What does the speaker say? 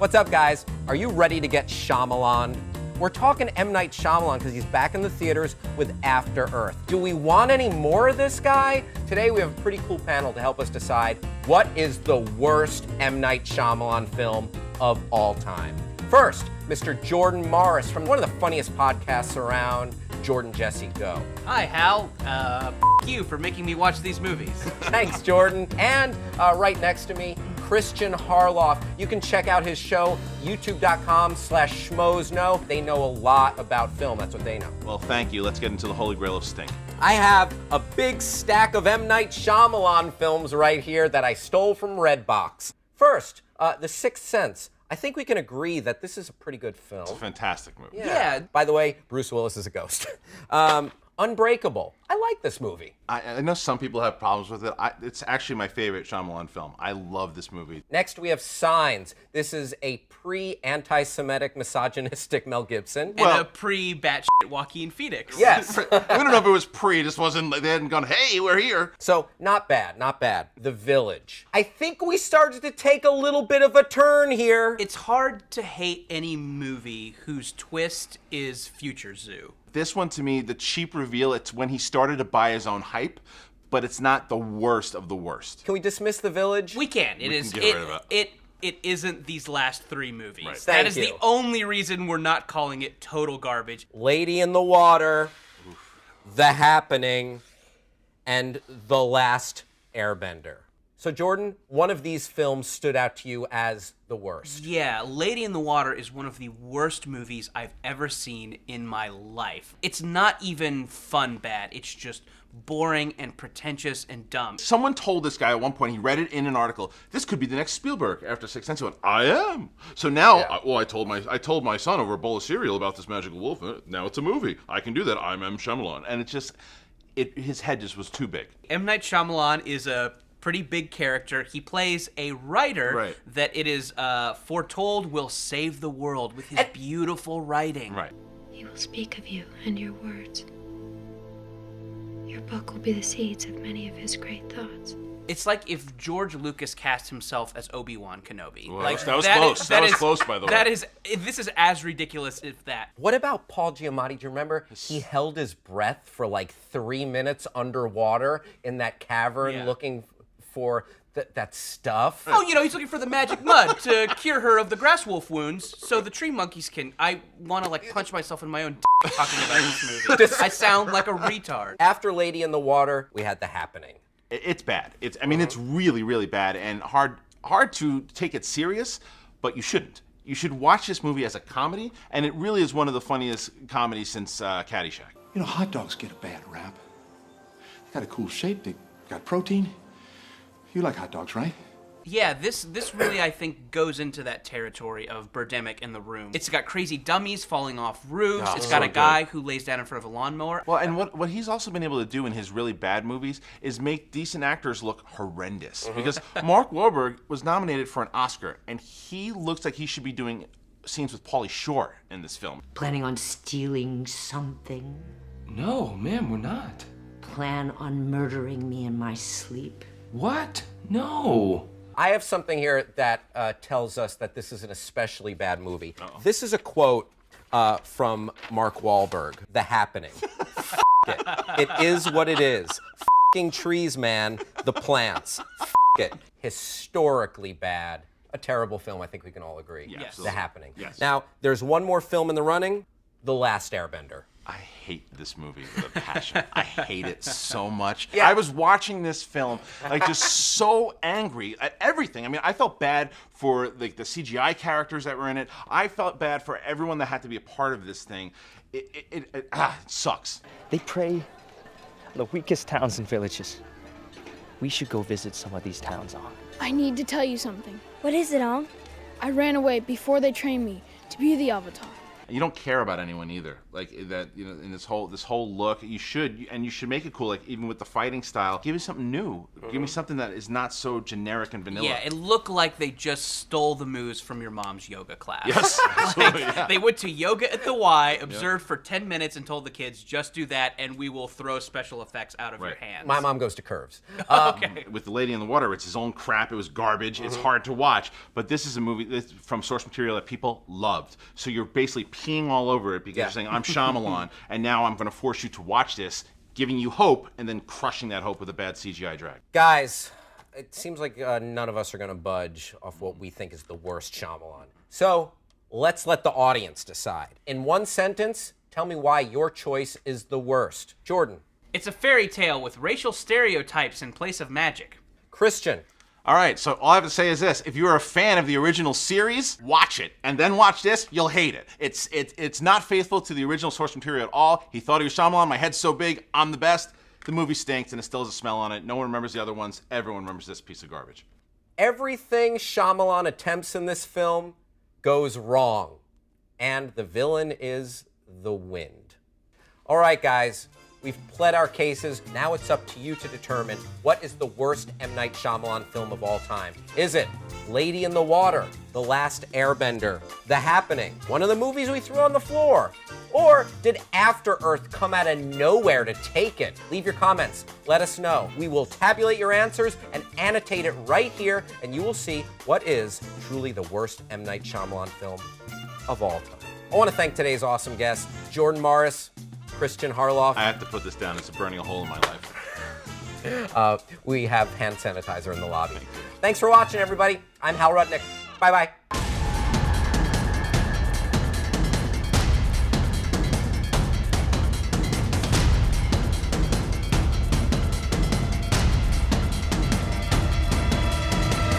What's up, guys? Are you ready to get Shyamalan? We're talking M. Night Shyamalan because he's back in the theaters with After Earth. Do we want any more of this guy? Today we have a pretty cool panel to help us decide what is the worst M. Night Shyamalan film of all time. First, Mr. Jordan Morris from one of the funniest podcasts around, Jordan Jesse Go. Hi, Hal. You for making me watch these movies. Thanks, Jordan. And right next to me, Christian Harloff. You can check out his show, youtube.com/schmoesknow. They know a lot about film. That's what they know. Well, thank you. Let's get into the holy grail of stink. I have a big stack of M. Night Shyamalan films right here that I stole from Redbox. First, The Sixth Sense. I think we can agree that this is a pretty good film. It's a fantastic movie. Yeah. By the way, Bruce Willis is a ghost. Unbreakable. I like this movie. I know some people have problems with it. It's actually my favorite Shyamalan film. I love this movie. Next, we have Signs. This is a pre-anti-Semitic, misogynistic Mel Gibson. And a pre-batshit Joaquin Phoenix. Yes. We don't know if it was pre. It just wasn't. They hadn't gone, hey, we're here. So, not bad, not bad. The Village. I think we started to take a little bit of a turn here. It's hard to hate any movie whose twist is Future Zoo. This one, to me, the cheap reveal, it's when he started to buy his own hype, but it's not the worst of the worst. Can we dismiss The Village? We can. Can get rid of it. It isn't these last three movies. Right. That is Thank the you. only reason we're not calling it total garbage. Lady in the Water, The Happening, and The Last Airbender. So, Jordan, one of these films stood out to you as the worst. Yeah, Lady in the Water is one of the worst movies I've ever seen in my life. It's not even fun bad. It's just boring and pretentious and dumb. Someone told this guy at one point, he read it in an article, this could be the next Spielberg after Sixth Sense. He went, I am. So now, I told my son over a bowl of cereal about this magical wolf. Now it's a movie. I can do that. I'm M. Shyamalan. And it just, his head just was too big. M. Night Shyamalan is a pretty big character. He plays a writer that it is foretold will save the world with his beautiful writing. Right. He will speak of you and your words. Your book will be the seeds of many of his great thoughts. It's like if George Lucas cast himself as Obi-Wan Kenobi. Well, like, that was close. That was close, by the way. This is as ridiculous as that. What about Paul Giamatti? Do you remember he held his breath for like 3 minutes underwater in that cavern looking for that stuff? Oh, he's looking for the magic mud to cure her of the grass wolf wounds so the tree monkeys can... I want to, punch myself in my own talking about this movie. I sound like a retard. After Lady in the Water, we had The Happening. It's bad. It's really, really bad and hard to take it serious, but you shouldn't. You should watch this movie as a comedy, and it really is one of the funniest comedies since Caddyshack. You know, hot dogs get a bad rap. They got a cool shape, they got protein. You like hot dogs, right? Yeah, this really, I think, goes into that territory of Birdemic in The Room. It's got crazy dummies falling off roofs. It's got a guy who lays down in front of a lawnmower. Well, and what he's also been able to do in his really bad movies is make decent actors look horrendous. Because Mark Wahlberg was nominated for an Oscar, and he looks like he should be doing scenes with Pauly Shore in this film. Planning on stealing something? No, ma'am, we're not. Plan on murdering me in my sleep? What? No. I have something here that tells us that this is an especially bad movie. This is a quote from Mark Wahlberg, The Happening. F it. It is what it is. F***ing trees, man. The plants. F it. Historically bad. A terrible film, I think we can all agree. Yes. The Happening. Yes. Now, there's one more film in the running, The Last Airbender. I hate this movie with a passion. I hate it so much. Yeah. I was watching this film, just so angry at everything. I mean, I felt bad for the CGI characters that were in it. I felt bad for everyone that had to be a part of this thing. It sucks. They prey on the weakest towns and villages. We should go visit some of these towns, Ong. I need to tell you something. What is it, Ong? I ran away before they trained me to be the Avatar. And you don't care about anyone either. Like that, you know, in this whole look, you should make it cool. Like even with the fighting style, give me something new. Give me something that is not so generic and vanilla. Yeah, it looked like they just stole the moves from your mom's yoga class. Yes, absolutely. Yeah. They went to yoga at the Y, observed for 10 minutes, and told the kids, just do that, and we will throw special effects out of your hands. My mom goes to curves. Okay. With The Lady in the Water, it's his own crap. It was garbage. It's hard to watch. But this is a movie that's from source material that people loved. So you're basically peeing all over it because you're saying, I'm Shyamalan, and now I'm going to force you to watch this, giving you hope, and then crushing that hope with a bad CGI drag. Guys, it seems like none of us are going to budge off what we think is the worst Shyamalan. So let's let the audience decide. In one sentence, tell me why your choice is the worst. Jordan. It's a fairy tale with racial stereotypes in place of magic. Christian. All right, so all I have to say is this. If you're a fan of the original series, watch it. And then watch this, you'll hate it. It's not faithful to the original source material at all. He thought he was Shyamalan. My head's so big, I'm the best. The movie stinks, and it still has a smell on it. No one remembers the other ones. Everyone remembers this piece of garbage. Everything Shyamalan attempts in this film goes wrong. And the villain is the wind. All right, guys. We've pled our cases. Now it's up to you to determine what is the worst M. Night Shyamalan film of all time. Is it Lady in the Water, The Last Airbender, The Happening, one of the movies we threw on the floor? Or did After Earth come out of nowhere to take it? Leave your comments. Let us know. We will tabulate your answers and annotate it right here, and you will see what is truly the worst M. Night Shyamalan film of all time. I want to thank today's awesome guests, Jordan Morris, Christian Harloff. I have to put this down. It's burning a hole in my life. We have hand sanitizer in the lobby. Thanks for watching, everybody. I'm Hal Rudnick. Bye-bye.